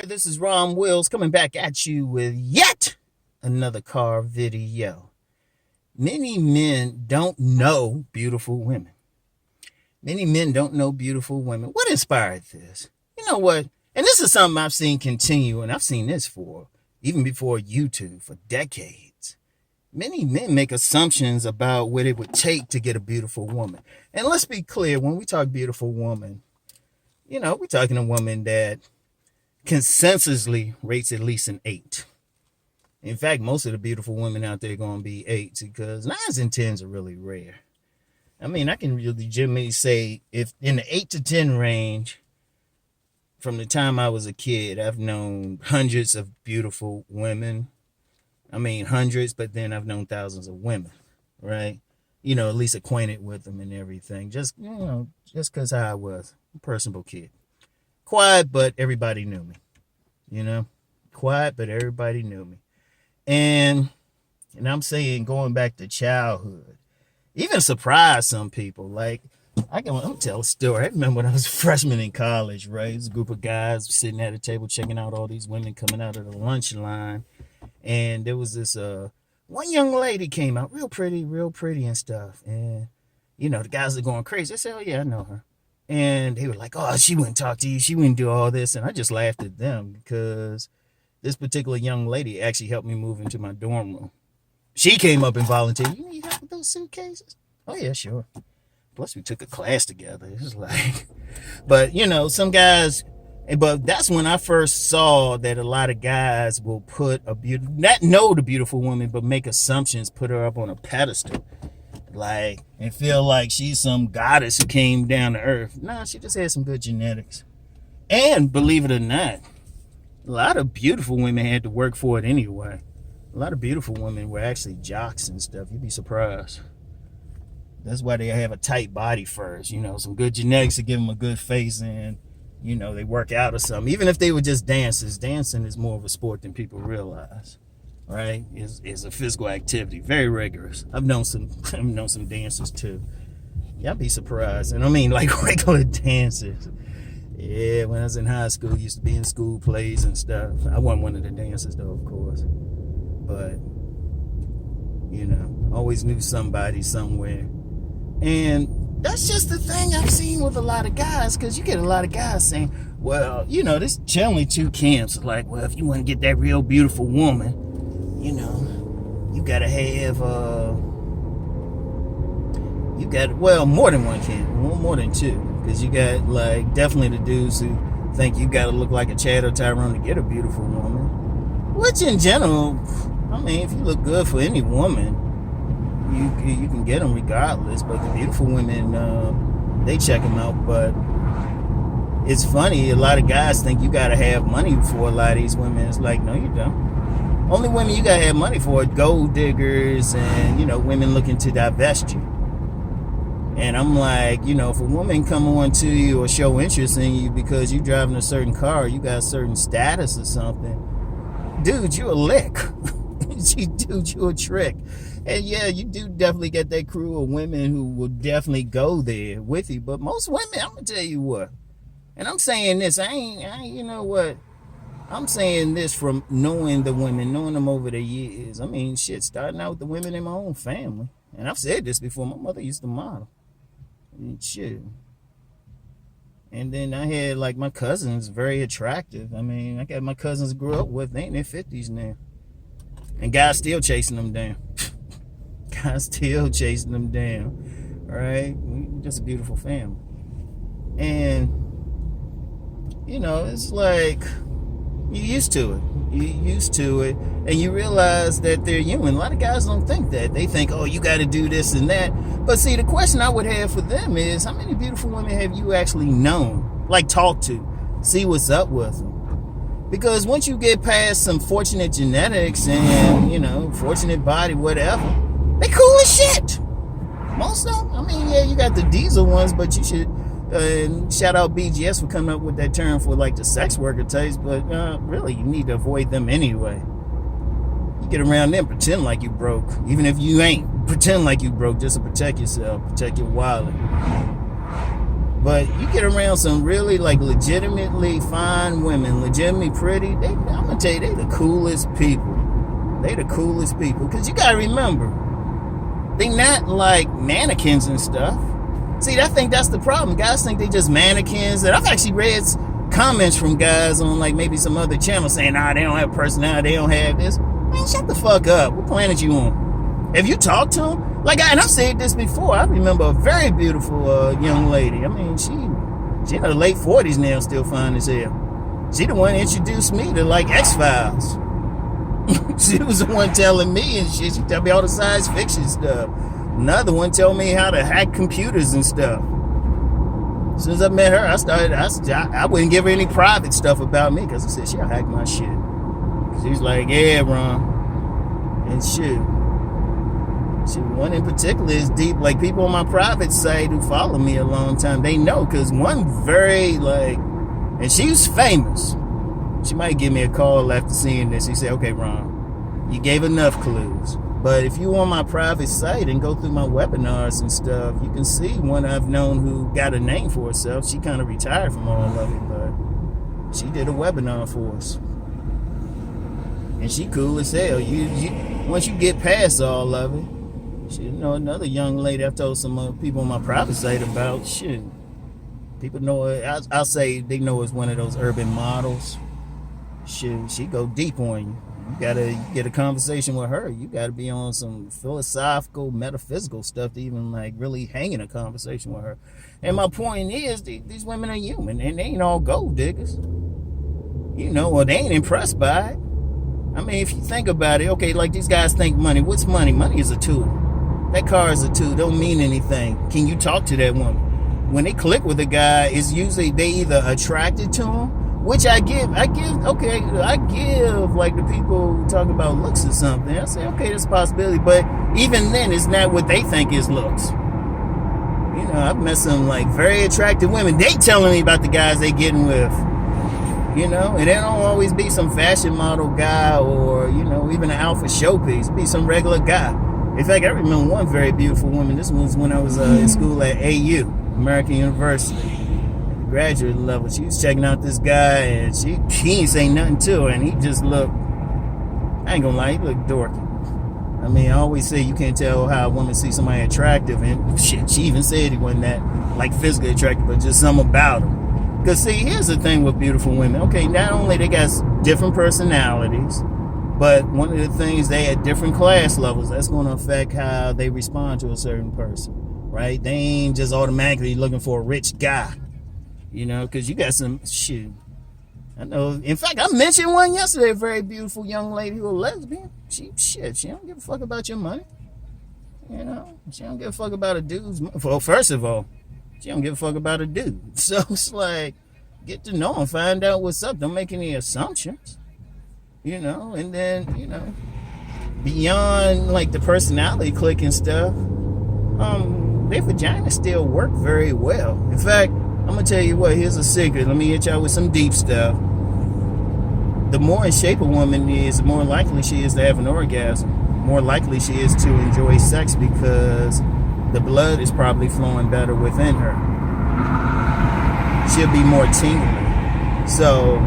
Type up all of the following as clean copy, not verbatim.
there, this is Rom Wills coming back at you with yet another car video. Many men don't know beautiful women. Many men don't know beautiful women. What inspired this? You know what? And this is something I've seen continue, and I've seen this for even before YouTube for decades. Many men make assumptions about what it would take to get a beautiful woman. And let's be clear, when we talk beautiful woman, we're talking a woman that consensusly rates at least an 8. In fact, most of the beautiful women out there are going to be 8s because 9s and 10s are really rare. I mean, I can really legitimately say if in the 8 to 10 range, from the time I was a kid, I've known hundreds of beautiful women. I mean, hundreds, but then I've known thousands of women, right? At least acquainted with them and everything. Just because I was a personable kid. Quiet, but everybody knew me, Quiet, but everybody knew me. And I'm saying going back to childhood, even surprised some people. Like, I'm going to tell a story. I remember when I was a freshman in college, right? It was a group of guys sitting at a table checking out all these women coming out of the lunch line. And there was this one young lady came out, real pretty and stuff. And, the guys are going crazy. I said, oh, yeah, I know her. And they were like, oh, she wouldn't talk to you. She wouldn't do all this. And I just laughed at them because this particular young lady actually helped me move into my dorm room. She came up and volunteered. You need help with those suitcases? Oh, yeah, sure. Plus, we took a class together. It was like, but, some guys, but that's when I first saw that a lot of guys will put not know the beautiful woman, but make assumptions, put her up on a pedestal. Like, and feel like she's some goddess who came down to earth. Nah, she just had some good genetics. And believe it or not, a lot of beautiful women had to work for it anyway. A lot of beautiful women were actually jocks and stuff. You'd be surprised. That's why they have a tight body first. Some good genetics to give them a good face and, they work out or something. Even if they were just dancers, dancing is more of a sport than people realize. Right, is a physical activity, very rigorous. I've known some dancers too. Y'all be surprised, and I mean like regular dancers. Yeah, when I was in high school, used to be in school plays and stuff. I wasn't one of the dancers though, of course, but always knew somebody somewhere. And that's just the thing I've seen with a lot of guys, because you get a lot of guys saying, well, there's generally two camps. Like, well, if you want to get that real beautiful woman, you gotta have, more than one camp, more than two. Because you got, like, definitely the dudes who think you gotta look like a Chad or Tyrone to get a beautiful woman. Which, in general, I mean, if you look good for any woman, you can get them regardless. But the beautiful women, they check them out. But it's funny, a lot of guys think you gotta have money for a lot of these women. It's like, no, you don't. Only women you gotta have money for are gold diggers and, women looking to divest you. And I'm like, if a woman come on to you or show interest in you because you driving a certain car, you got a certain status or something, dude, you a lick. Dude, you a trick. And yeah, you do definitely get that crew of women who will definitely go there with you. But most women, I'm gonna tell you what, and I'm saying this, I ain't you know what? I'm saying this from knowing the women, knowing them over the years. I mean, shit, starting out with the women in my own family. And I've said this before, my mother used to model. I mean, shit. And then I had, like, my cousins, very attractive. I mean, I got my cousins grew up with, they in their 50s now. And guys still chasing them down. Guys still chasing them down. All right? We're just a beautiful family. And, it's like, you're used to it, and you realize that they're human. A lot of guys don't think that. They think, oh, you got to do this and that. But see, the question I would have for them is, how many beautiful women have you actually known, like talked to, see what's up with them? Because once you get past some fortunate genetics and, fortunate body, whatever, they cool as shit. Most of them. I mean, yeah, you got the diesel ones, but you should... shout out BGS for coming up with that term for like the sex worker types, but really you need to avoid them anyway. You get around them, pretend like you broke, even if you ain't. Pretend like you broke just to protect yourself, protect your wallet. But you get around some really like legitimately fine women, legitimately pretty, I'm gonna tell you, they the coolest people. They the coolest people. Because you gotta remember, they not like mannequins and stuff. See, I think that's the problem. Guys think they just mannequins. And I've actually read comments from guys on like maybe some other channel saying, nah, they don't have personality, they don't have this. Man, shut the fuck up. What planet you on? If you talk to them, like, and I've said this before, I remember a very beautiful young lady. I mean, she in her late 40s now, still fine as hell. She the one introduced me to like X-Files. She was the one telling me and shit. She tell me all the science fiction stuff. Another one told me how to hack computers and stuff. As soon as I met her, I wouldn't give her any private stuff about me because I said she'll hack my shit. She was like, yeah, Ron. And shit. One in particular is deep. Like, people on my private site who follow me a long time, they know. Because one very, like, and she was famous. She might give me a call after seeing this. He said, okay, Ron, you gave enough clues. But if you on my private site and go through my webinars and stuff, you can see one I've known who got a name for herself. She kind of retired from all of it, but she did a webinar for us. And she cool as hell. Once you get past all of it, shit, another young lady I've told some people on my private site about, shit. People know her, I'll say they know as one of those urban models. Shit, she go deep on you. You gotta get a conversation with her. You gotta be on some philosophical, metaphysical stuff to even like really hang in a conversation with her. And my point is, these women are human and they ain't all gold diggers. Or they ain't impressed by it. I mean, if you think about it, okay, like these guys think money. What's money? Money is a tool. That car is a tool. Don't mean anything. Can you talk to that woman? When they click with a guy, it's usually they either attracted to him, which I give like the people who talk about looks or something. I say, okay, that's a possibility. But even then, it's not what they think is looks. I've met some like very attractive women. They telling me about the guys they getting with. And it don't always be some fashion model guy or, even an alpha showpiece. It be some regular guy. In fact, I remember one very beautiful woman. This was when I was in school at AU, American University. At the graduate level, she was checking out this guy and she ain't say nothing to her. And he just looked, I ain't gonna lie, he looked dorky. I mean, I always say you can't tell how a woman sees somebody attractive. And shit, she even said he wasn't that like physically attractive, but just something about him. Because, see, here's the thing with beautiful women. Okay, not only they got different personalities, but one of the things, they at different class levels. That's going to affect how they respond to a certain person, right? They ain't just automatically looking for a rich guy, because you got some, shit. I know, in fact, I mentioned one yesterday, a very beautiful young lady who was a lesbian. She don't give a fuck about your money. She don't give a fuck about a dude's money. Well, first of all, she don't give a fuck about a dude. So it's like, get to know him, find out what's up. Don't make any assumptions, and then, beyond like the personality click and stuff, their vaginas still work very well. In fact, I'm gonna tell you what, here's a secret. Let me hit y'all with some deep stuff. The more in shape a woman is, the more likely she is to have an orgasm. More likely she is to enjoy sex because the blood is probably flowing better within her. She'll be more tingly. So,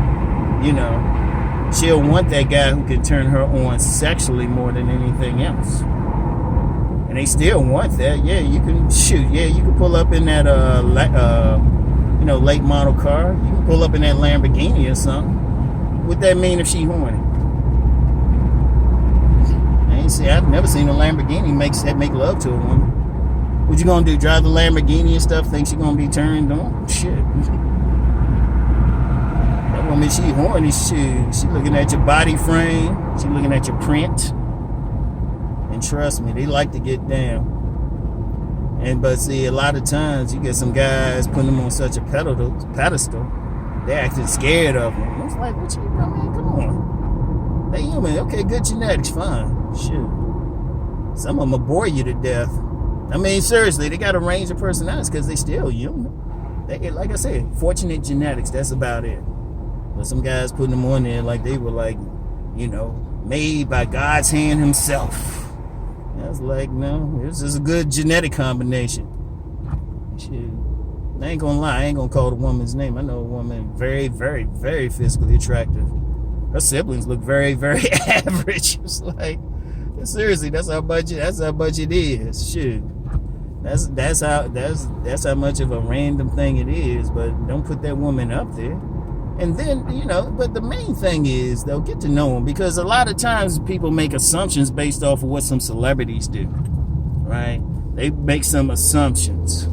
she'll want that guy who can turn her on sexually more than anything else. And they still want that. Yeah, you can shoot. Yeah, you can pull up in that, late model car. You can pull up in that Lamborghini or something. What that mean if she horny? I've never seen a Lamborghini make love to a woman. What you gonna do? Drive the Lamborghini and stuff? Think she gonna be turned on? Shit. That woman, she horny. She looking at your body frame. She looking at your print. And trust me, they like to get down. But see, a lot of times you get some guys putting them on such a pedestal. They're acting scared of them. It's like, what you, I mean, come on. They human. Okay, good genetics, fine. Shit. Some of them will bore you to death. I mean, seriously, they got a range of personalities because they still human. They, like I said, fortunate genetics, that's about it. But some guys putting them on there like they were like, made by God's hand himself. I was like, no, this is a good genetic combination. Shit. I ain't gonna lie, I ain't gonna call the woman's name. I know a woman very, very, very physically attractive. Her siblings look very, very average. It's like, seriously, that's how much it is. Shit. That's how much of a random thing it is, but don't put that woman up there. And then, but the main thing is, though, get to know them, because a lot of times people make assumptions based off of what some celebrities do, right? They make some assumptions.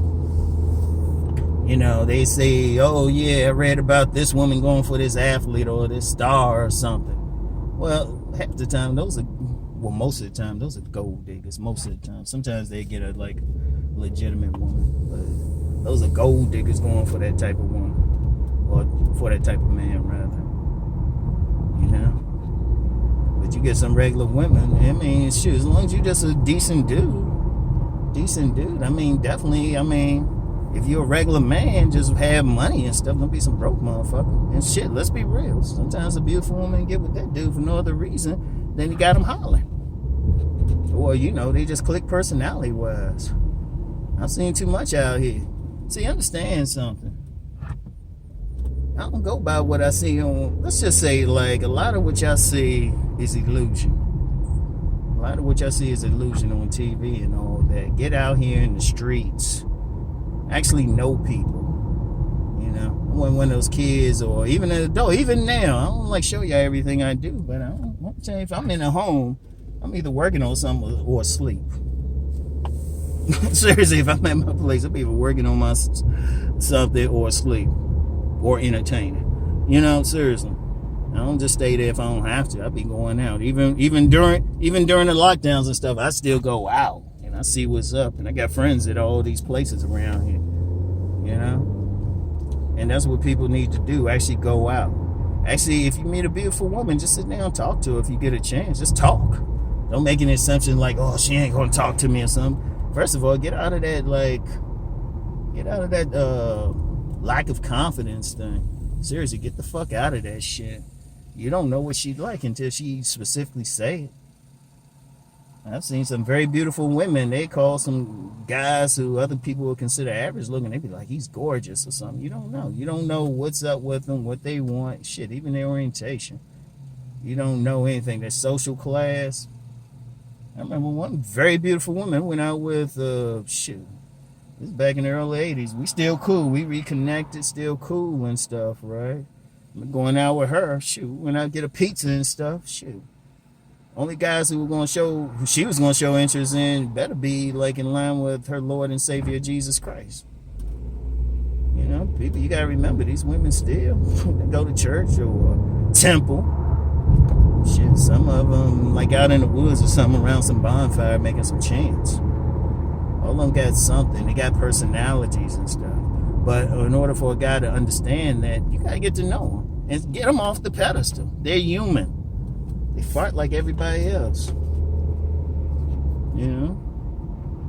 They say, oh yeah, I read about this woman going for this athlete or this star or something. Well, half the time most of the time, those are gold diggers. Most of the time. Sometimes they get a legitimate woman, but those are gold diggers going for that type of woman, or for that type of man, rather. But you get some regular women. I mean, shoot, as long as you're just a decent dude. I mean, definitely. I mean, if you're a regular man, just have money and stuff. Don't be some broke motherfucker. And shit, let's be real. Sometimes a beautiful woman get with that dude for no other reason than you got him hollering. Or, they just click personality-wise. I've seen too much out here. See, understand something. I don't go by what I see on, let's just say, like, a lot of what y'all see is illusion. A lot of what y'all see is illusion on TV and all that. Get out here in the streets. Actually know people. I'm one of those kids, or even an adult, even now. I don't like show y'all everything I do, but I'm tell you, if I'm in a home, I'm either working on something or asleep. Seriously, if I'm at my place, I'm either working on my something or asleep or entertaining. Seriously. I don't just stay there if I don't have to. I be going out. Even during the lockdowns and stuff, I still go out and I see what's up. And I got friends at all these places around here. And that's what people need to do. Actually go out. Actually, if you meet a beautiful woman, just sit down and talk to her if you get a chance. Just talk. Don't make an assumption like, oh, she ain't gonna talk to me or something. First of all, get out of that lack of confidence thing. Seriously, get the fuck out of that shit. You don't know what she'd like until she specifically say it. I've seen some very beautiful women. They call some guys who other people would consider average looking. They be like, he's gorgeous or something. You don't know. You don't know what's up with them, what they want. Shit, even their orientation. You don't know anything. Their social class. I remember one very beautiful woman went out with, this is back in the early 80s. We still cool. We reconnected, still cool and stuff, right? I'm going out with her. Shoot, went out to get a pizza and stuff. Shoot. Only guys who she was going to show interest in better be like in line with her Lord and Savior Jesus Christ. People, you got to remember, these women still they go to church or temple. Shit, some of them like out in the woods or something around some bonfire making some chants. All of them got something. They got personalities and stuff. But in order for a guy to understand that, you got to get to know them and get them off the pedestal. They're human. They fart like everybody else.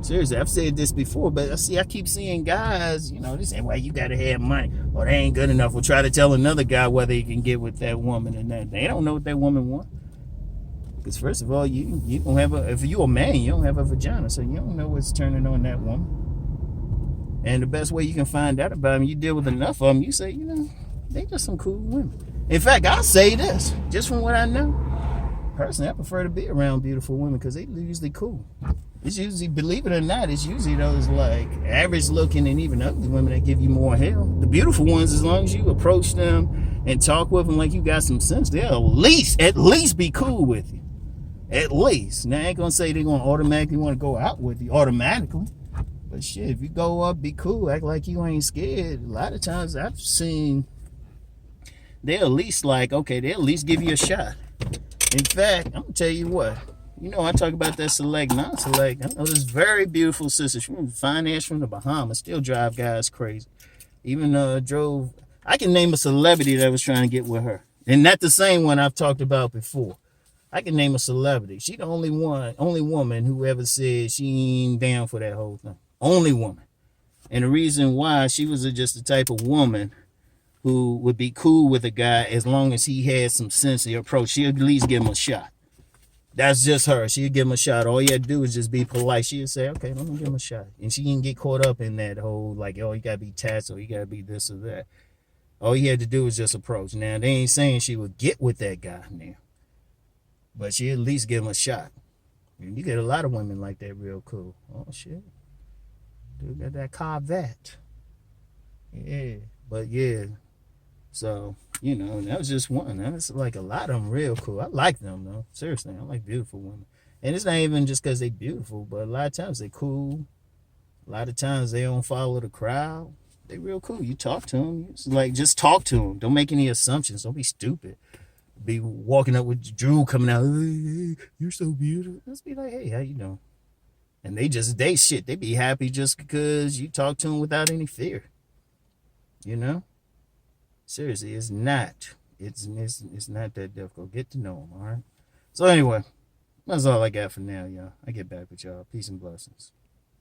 Seriously, I've said this before, but I keep seeing guys, they say, well, you got to have money, or they ain't good enough. We'll try to tell another guy whether he can get with that woman and that. They don't know what that woman wants. Because first of all, you don't have if you're a man, you don't have a vagina, so you don't know what's turning on that woman. And the best way you can find out about them, you deal with enough of them, you say, they just some cool women. In fact, I'll say this, just from what I know. Personally, I prefer to be around beautiful women because they're usually cool. It's usually, believe it or not, it's usually those like average looking and even ugly women that give you more hell. The beautiful ones, as long as you approach them and talk with them like you got some sense, they'll at least be cool with you. At least. Now, I ain't gonna say they're gonna automatically want to go out with you automatically. But shit, if you go up, be cool, act like you ain't scared. A lot of times I've seen they'll at least they'll at least give you a shot. In fact, I'm gonna tell you what. I talk about that select, non-select. I know this very beautiful sister. She was finance from the Bahamas. Still drive guys crazy. Even drove. I can name a celebrity that was trying to get with her, and not the same one I've talked about before. I can name a celebrity. She the only woman who ever said she ain't down for that whole thing. Only woman. And the reason why, she was just the type of woman who would be cool with a guy as long as he had some sense of approach. She'd at least give him a shot. That's just her. She'd give him a shot. All you had to do is just be polite. She'd say, okay, let me give him a shot. And she didn't get caught up in that whole, like, oh, you got to be taxed or you got to be this or that. All you had to do was just approach. Now, they ain't saying she would get with that guy now, but she at least give him a shot. And you get a lot of women like that real cool. Oh, shit. Dude got that Corvette. Yeah. But, yeah. So, that was just one. That's like a lot of them real cool. I like them, though. Seriously, I like beautiful women. And it's not even just because they beautiful, but a lot of times they cool. A lot of times they don't follow the crowd. They real cool. You talk to them. Just talk to them. Don't make any assumptions. Don't be stupid. Be walking up with Drew coming out. Hey, you're so beautiful. Just be like, hey, how you doing? And they be happy just because you talk to them without any fear. Seriously, it's not. It's not that difficult. Get to know them, all right? So anyway, that's all I got for now, y'all. I get back with y'all. Peace and blessings.